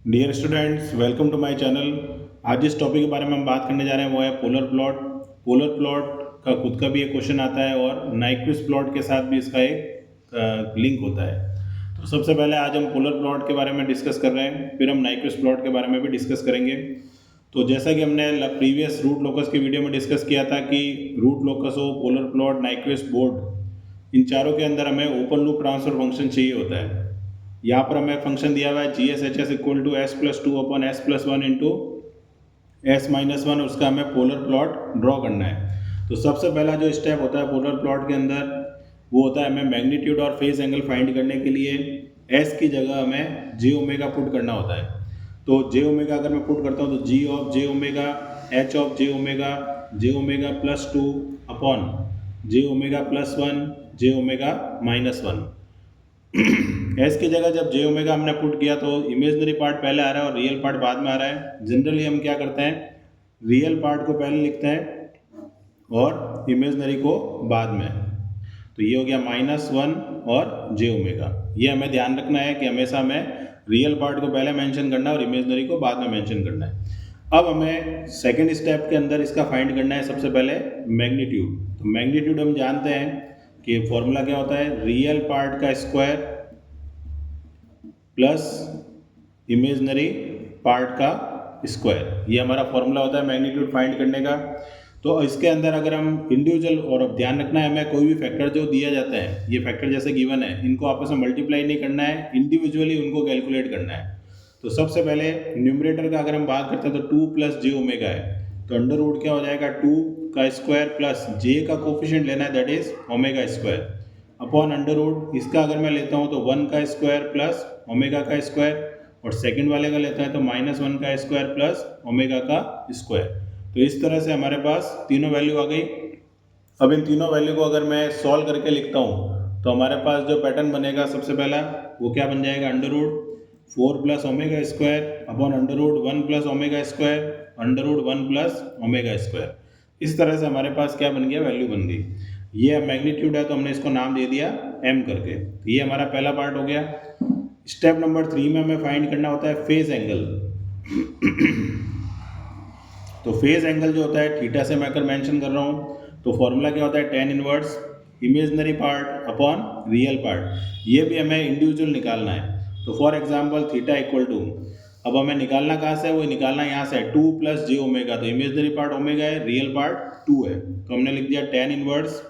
Dear students, welcome to my channel. आज जिस topic के बारे में हम बात करने जा रहे हैं वो है पोलर प्लॉट। पोलर प्लॉट का खुद का भी एक क्वेश्चन आता है और नाइक्विस्ट प्लॉट के साथ भी इसका एक लिंक होता है। तो सबसे पहले आज हम पोलर प्लॉट के बारे में डिस्कस कर रहे हैं, फिर हम नाइक्विस्ट प्लॉट के बारे में भी डिस्कस करेंगे। तो जैसा कि हमने प्रीवियस रूट लोकस की वीडियो में डिस्कस किया था कि रूट लोकस हो, पोलर प्लॉट, नाइक्विस्ट बोर्ड, इन चारों के अंदर हमें ओपन लूप ट्रांसफर फंक्शन चाहिए होता है। यहाँ पर हमें फंक्शन दिया हुआ है G s H s equal to s plus two upon s plus one into s minus one, उसका हमें पोलर प्लॉट ड्रॉ करना है। तो सबसे पहला जो स्टेप होता है पोलर प्लॉट के अंदर वो होता है हमें मैग्नीट्यूड और फेज एंगल फाइंड करने के लिए एस की जगह हमें जे ओमेगा पुट करना होता है। तो जे ओमेगा अगर मैं पुट करता हूँ तो G of J omega, H of J omega plus two upon J omega plus one, J omega minus one. S की जगह जब जे ओमेगा हमने पुट किया तो इमेजनरी पार्ट पहले आ रहा है और रियल पार्ट बाद में आ रहा है। जनरली हम क्या करते हैं, रियल पार्ट को पहले लिखते हैं और इमेजनरी को बाद में। तो ये हो गया माइनस वन और जे ओमेगा। ये हमें ध्यान रखना है कि हमेशा हमें रियल पार्ट को पहले मेंशन करना है और इमेजनरी को बाद में मेंशन करना है। अब हमें सेकेंड स्टेप के अंदर इसका फाइंड करना है सबसे पहले मैग्नीट्यूड। तो मैग्नीट्यूड हम जानते हैं कि फॉर्मूला क्या होता है, रियल पार्ट का स्क्वायर प्लस इमेजनरी पार्ट का स्क्वायर, ये हमारा फॉर्मूला होता है मैग्नीट्यूड फाइंड करने का। तो इसके अंदर अगर हम इंडिविजुअल, और अब ध्यान रखना है हमें कोई भी फैक्टर जो दिया जाता है, ये फैक्टर जैसे गिवन है, इनको आपस में मल्टीप्लाई नहीं करना है, इंडिविजुअली उनको कैलकुलेट करना है। तो सबसे पहले न्यूमरेटर का अगर हम बात करते हैं तो टू प्लस जे ओमेगा है, तो अंडर रूट क्या हो जाएगा, टू का स्क्वायर प्लस जे का कोफिशिएंट लेना है that is omega square upon under root. इसका अगर मैं लेता हूँ तो वन का स्क्वायर प्लस ओमेगा का स्क्वायर, और सेकंड वाले का लेता है तो माइनस वन का स्क्वायर प्लस ओमेगा का स्क्वायर। तो इस तरह से हमारे पास तीनों वैल्यू आ गई। अब इन तीनों वैल्यू को अगर मैं सॉल्व करके लिखता हूँ तो हमारे पास जो पैटर्न बनेगा सबसे पहला वो क्या बन जाएगा, under root four plus omega square upon under root one plus omega square under root one plus omega square. इस तरह से हमारे पास क्या बन गया, वैल्यू बन गई। ये मैग्नीट्यूड है तो हमने इसको नाम दे दिया m करके। तो ये हमारा पहला पार्ट हो गया। स्टेप नंबर 3 में हमें फाइंड करना होता है फेज एंगल। तो फेज एंगल जो होता है थीटा से मैं अगर मेंशन कर रहा हूँ तो फॉर्मूला क्या होता है, tan inverse imaginary part upon real part. ये भी हमें इंडिविजुअल निकालना है। तो for example theta equal to, अब हमें निकालना कहाँ से है, वो निकालना यहाँ से है, टू प्लस जे ओमेगा। तो इमेजनरी पार्ट ओमेगा है, रियल पार्ट टू है, तो हमने लिख दिया ten inverse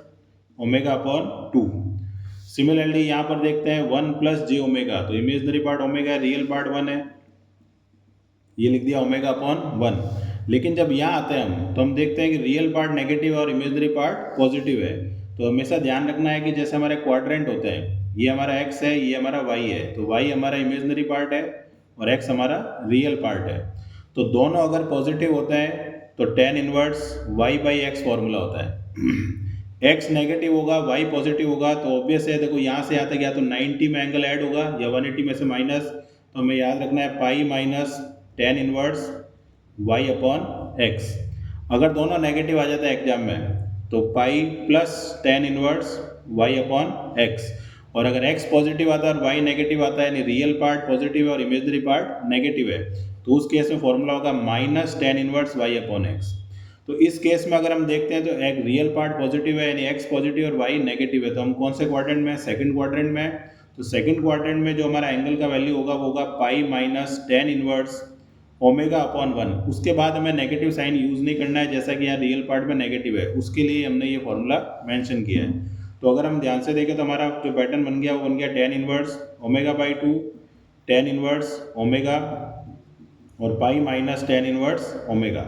omega upon two. Similarly यहाँ पर देखते हैं वन प्लस जे ओमेगा, तो इमेजनरी पार्ट ओमेगा है, रियल पार्ट वन है, ये लिख दिया ओमेगा अपॉन वन। लेकिन जब यहाँ आते हैं हम तो हम देखते हैं कि रियल पार्ट नेगेटिव और इमेजनरी पार्ट पॉजिटिव है। तो हमेशा ध्यान रखना है कि जैसे हमारे क्वाड्रेंट होते हैं, ये हमारा x है, ये हमारा y है, तो y हमारा इमेजनरी पार्ट है और x हमारा रियल पार्ट है। तो दोनों अगर पॉजिटिव होते हैं तो tan inverse y by x formula होता है। x नेगेटिव होगा, y पॉजिटिव होगा, तो ऑब्वियस है, देखो यहाँ से आता गया तो 90 में एंगल ऐड होगा या 180 में से माइनस, तो हमें याद रखना है पाई minus tan inverse y upon x. अगर दोनों नेगेटिव आ जाता है एग्जाम में तो पाई plus tan inverse y upon x, और अगर x पॉजिटिव आता है और y नेगेटिव आता है, यानी रियल पार्ट पॉजिटिव है और इमेजनरी पार्ट नेगेटिव है, तो उस केस में फॉर्मूला होगा minus tan inverse y upon x. तो इस केस में अगर हम देखते हैं तो एक रियल पार्ट पॉजिटिव है यानी x पॉजिटिव और y नेगेटिव है, तो हम कौन से क्वाड्रेंट में, सेकंड क्वाड्रेंट में। तो सेकंड क्वाड्रेंट में जो हमारा एंगल का वैल्यू होगा वो होगा पाई minus tan inverse omega upon one. उसके बाद हमें नेगेटिव साइन यूज़ नहीं करना है, जैसा कि यहाँ रियल पार्ट में नेगेटिव है, उसके लिए हमने ये फॉर्मूला मेंशन किया है। तो अगर हम ध्यान से देखें तो हमारा जो पैटर्न बन गया वो बन गया tan inverse omega by two, tan inverse omega और pi minus tan inverse omega.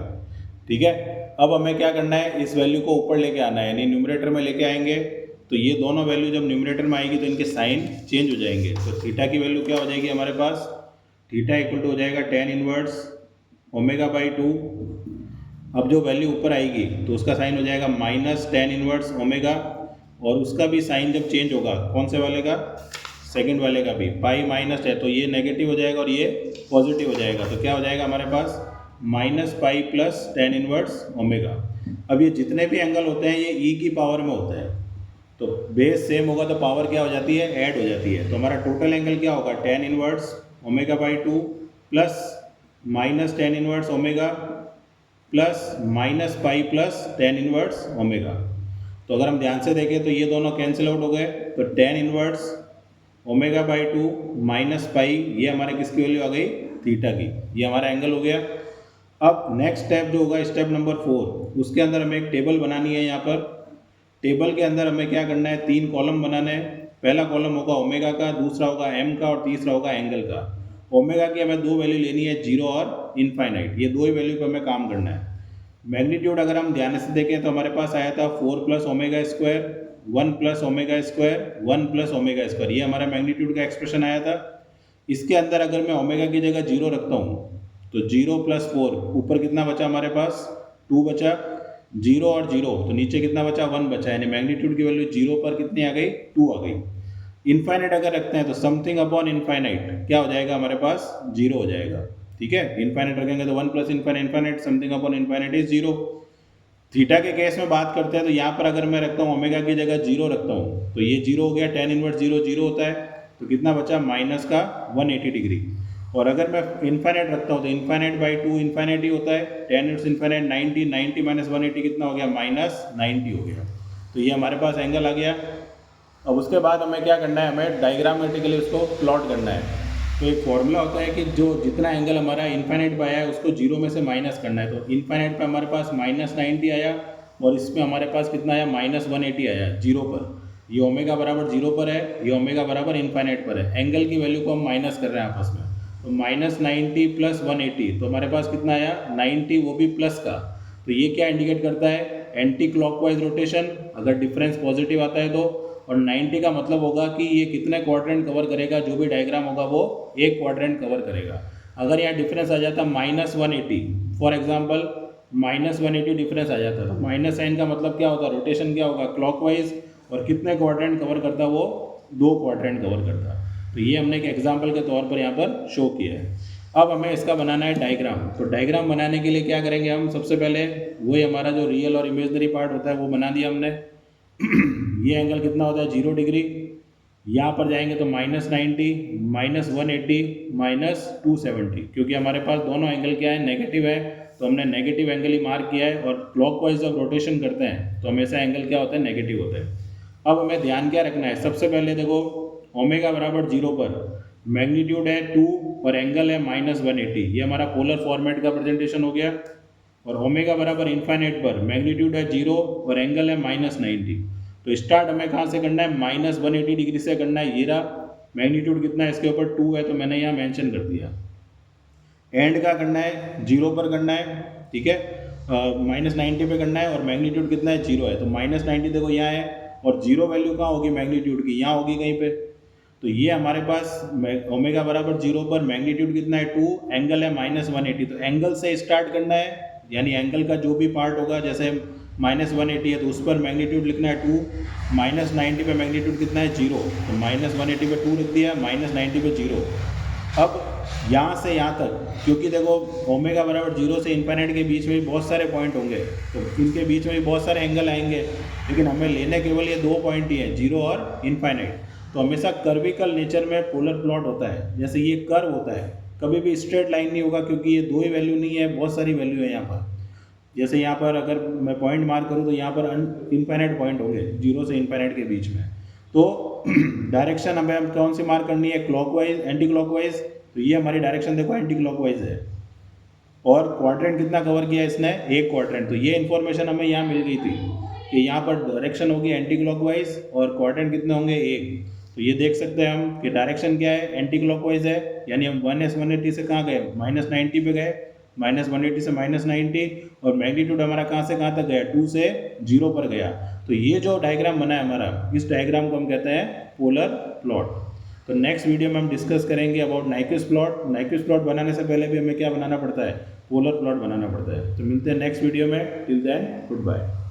ठीक है, अब हमें क्या करना है, इस वैल्यू को ऊपर लेके आना है, यानी न्यूमरेटर में लेके आएंगे। तो ये दोनों वैल्यू जब न्यूमरेटर में आएगी तो इनके साइन चेंज हो जाएंगे। तो थीटा की वैल्यू क्या हो जाएगी हमारे पास, थीटा इक्वल टू हो जाएगा ten inverse omega by to. अब जो वैल्यू ऊपर आएगी तो उसका साइन हो जाएगा माइनस टेन इनवर्स ओमेगा, और उसका भी साइन जब चेंज होगा, कौन से वाले का, सेकंड वाले का भी, पाई माइनस है तो ये नेगेटिव हो जाएगा और ये पॉजिटिव हो जाएगा। तो क्या हो जाएगा हमारे पास, minus pi plus tan inverse omega. अब ये जितने भी एंगल होते हैं ये ई की पावर में होता है, तो बेस सेम होगा तो पावर क्या हो जाती है, ऐड हो जाती है। तो हमारा टोटल एंगल क्या होगा, ten inverse omega by two plus minus tan inverse omega plus minus pi plus tan inverse omega. तो अगर हम ध्यान से देखें तो ये दोनों कैंसिल आउट हो गए, तो ten inverse omega by to minus pi, ये हमारे किसकी वैल्यू आ गई, थीटा की, ये हमारा एंगल हो गया। अब नेक्स्ट स्टेप जो होगा स्टेप नंबर 4, उसके अंदर हमें एक टेबल बनानी है। यहाँ पर टेबल के अंदर हमें क्या करना है, 3 कॉलम बनाने हैं। पहला कॉलम होगा ओमेगा का, दूसरा होगा एम का और तीसरा होगा एंगल का। ओमेगा की हमें 2 वैल्यू लेनी है, 0 और इनफाइनाइट, ये 2 ही वैल्यू पे हमें काम करना है। मैग्नीट्यूड अगर हम ध्यान से देखें तो हमारे पास आया था 4 plus omega square 1 plus omega square 1 plus omega square, ये हमारा मैग्नीट्यूड का एक्सप्रेशन आया था। इसके अंदर अगर मैं ओमेगा की जगह 0 रखता हूँ तो 0 प्लस 4, ऊपर कितना बचा हमारे पास, 2 बचा, 0 और 0 तो नीचे कितना बचा, 1 बचा, यानी मैग्नीट्यूड की वैल्यू 0 पर कितनी आ गई, 2 आ गई। इनफाइनाइट अगर रखते हैं तो समथिंग अपॉन इनफाइनाइट क्या हो जाएगा हमारे पास, 0 हो जाएगा। ठीक है, इनफाइनाइट रखेंगे तो 1 plus infinite something upon infinite is 0। Theta के केस में बात करते हैं तो यहाँ पर अगर मैं रखता हूँ ओमेगा की जगह 0 रखता हूँ तो ये 0 हो गया, टेन इनवर्स 0 0 होता है, तो कितना बचा, माइनस का 180 डिग्री। और अगर मैं इनफाइनाइट रखता हूँ तो इनफाइनाइट बाई 2 इनफाइनाइट ही होता है, टेन इनवर्स इनफाइनाइट 90, 90 माइनस 180 कितना हो गया, माइनस 90 हो गया। तो ये हमारे पास एंगल आ गया। अब उसके बाद हमें क्या करना है, हमें डायग्रामेटिकली उसको प्लॉट करना है। तो एक फॉर्मूला होता है कि जो जितना एंगल हमारा इनफाइनाइट पे आया है उसको 0 में से माइनस करना है। तो इनफाइनाइट पे हमारे पास माइनस 90 आया और इसमें हमारे पास कितना आया, माइनस 180 आया 0 पर। ये ओमेगा बराबर 0 पर है, ये ओमेगा बराबर इनफाइनाइट पर है। एंगल की वैल्यू को हम माइनस कर रहे हैं आपस में, तो माइनस 90 प्लस 180, तो हमारे पास कितना आया, 90, वो भी प्लस का। तो ये क्या इंडिकेट करता है, एंटी क्लॉकवाइज रोटेशन, अगर डिफरेंस पॉजिटिव आता है तो। और 90 का मतलब होगा कि ये कितने क्वाड्रेंट कवर करेगा, जो भी डायग्राम होगा वो एक क्वाड्रेंट कवर करेगा। अगर यहाँ डिफरेंस आ जाता minus 180, for example minus 180 difference आ जाता, तो माइनस साइन का मतलब क्या होता, रोटेशन क्या होगा, क्लॉकवाइज, और कितने क्वाड्रेंट कवर करता, वो 2 क्वाड्रेंट कवर करता। तो ये हमने एक एग्जाम्पल के तौर पर यहाँ पर शो किया है। अब हमें इसका बनाना है डायग्राम। तो डायग्राम बनाने के लिए क्या करेंगे हम, सबसे पहले वही हमारा जो रियल और इमेजनरी पार्ट होता है वो बना दिया हमने। ये एंगल कितना होता है, 0 डिग्री। यहाँ पर जाएंगे तो माइनस 90, माइनस 180, माइनस 270, क्योंकि हमारे पास दोनों एंगल क्या है, नेगेटिव है, तो हमने नेगेटिव एंगल ही मार्क किया है। और क्लॉकवाइज जब रोटेशन करते हैं तो हमेशा एंगल क्या होता है, नेगेटिव होता है। अब हमें ध्यान क्या रखना है, सबसे पहले देखो ओमेगा बराबर 0 पर मैग्नीट्यूड है 2 और एंगल है माइनस 180, ये हमारा पोलर फॉर्मेट का प्रेजेंटेशन हो गया। और ओमेगा बराबर इन्फाइनाइट पर मैग्नीट्यूड है 0 और एंगल है माइनस 90। तो स्टार्ट हमें कहाँ से करना है, माइनस 180 डिग्री से करना है। ये रहा मैग्नीट्यूड कितना है, इसके ऊपर 2 है तो मैंने यहाँ मेंशन कर दिया। एंड का करना है 0 पर करना है, ठीक है, माइनस 90 पे करना है और मैग्नीट्यूड कितना है, 0 है। तो माइनस 90 देखो यहाँ है और 0 वैल्यू कहाँ होगी मैग्नीट्यूड की, यहाँ होगी कहीं पे। तो ये हमारे पास ओमेगा बराबर 0 पर मैग्नीट्यूड कितना है 2, एंगल है माइनस 180। तो एंगल से स्टार्ट करना है, यानी एंगल का जो भी पार्ट होगा, जैसे माइनस 180 है तो उस पर मैग्नीट्यूड लिखना है 2, माइनस 90 पे मैग्नीट्यूड कितना है 0, तो माइनस 180 पे 2 रख दिया, माइनस 90 पे 0। अब यहाँ से यहाँ तक, क्योंकि देखो ओमेगा बराबर 0 से इन्फाइनाइट के बीच में भी बहुत सारे पॉइंट होंगे, तो इनके बीच में भी बहुत सारे एंगल आएंगे, लेकिन हमें लेने केवल ये 2 पॉइंट ही है, 0 और इन्फाइनाइट। तो हमेशा कर्विकल नेचर में पोलर प्लॉट होता है, जैसे ये कर्व होता है, कभी भी स्ट्रेट लाइन नहीं होगा, क्योंकि ये 2 ही वैल्यू नहीं है, बहुत सारी वैल्यू है यहाँ पर। जैसे यहाँ पर अगर मैं पॉइंट मार्क करूँ तो यहाँ पर इनफाइनाइट पॉइंट होंगे 0 से इनफाइनाइट के बीच में। तो डायरेक्शन हमें कौन सी मार्क करनी है, क्लॉकवाइज, एंटी क्लॉकवाइज। तो ये हमारी डायरेक्शन देखो एंटी क्लॉकवाइज है। और क्वाड्रेंट कितना कवर किया इसने, एक क्वाड्रेंट। तो ये इन्फॉर्मेशन हमें यहाँ मिल गई थी कि यहाँ पर डायरेक्शन होगी एंटी क्लॉकवाइज और क्वाड्रेंट कितने होंगे, एक। तो ये देख सकते हैं हम कि डायरेक्शन क्या है, एंटी क्लॉकवाइज है, यानी हम 180 से कहाँ गए, माइनस 90 पे गए, माइनस 180 से माइनस 90, और मैग्नीट्यूड हमारा कहाँ से कहाँ तक गया, 2 से 0 पर गया। तो ये जो डायग्राम बना है हमारा, इस डायग्राम को हम कहते हैं पोलर प्लॉट। तो नेक्स्ट वीडियो में हम डिस्कस करेंगे about Nyquist plot. Nyquist plot बनाने से पहले भी हमें क्या बनाना पड़ता है, पोलर प्लॉट बनाना पड़ता है। तो मिलते हैं नेक्स्ट वीडियो में, टिल देन गुड बाय।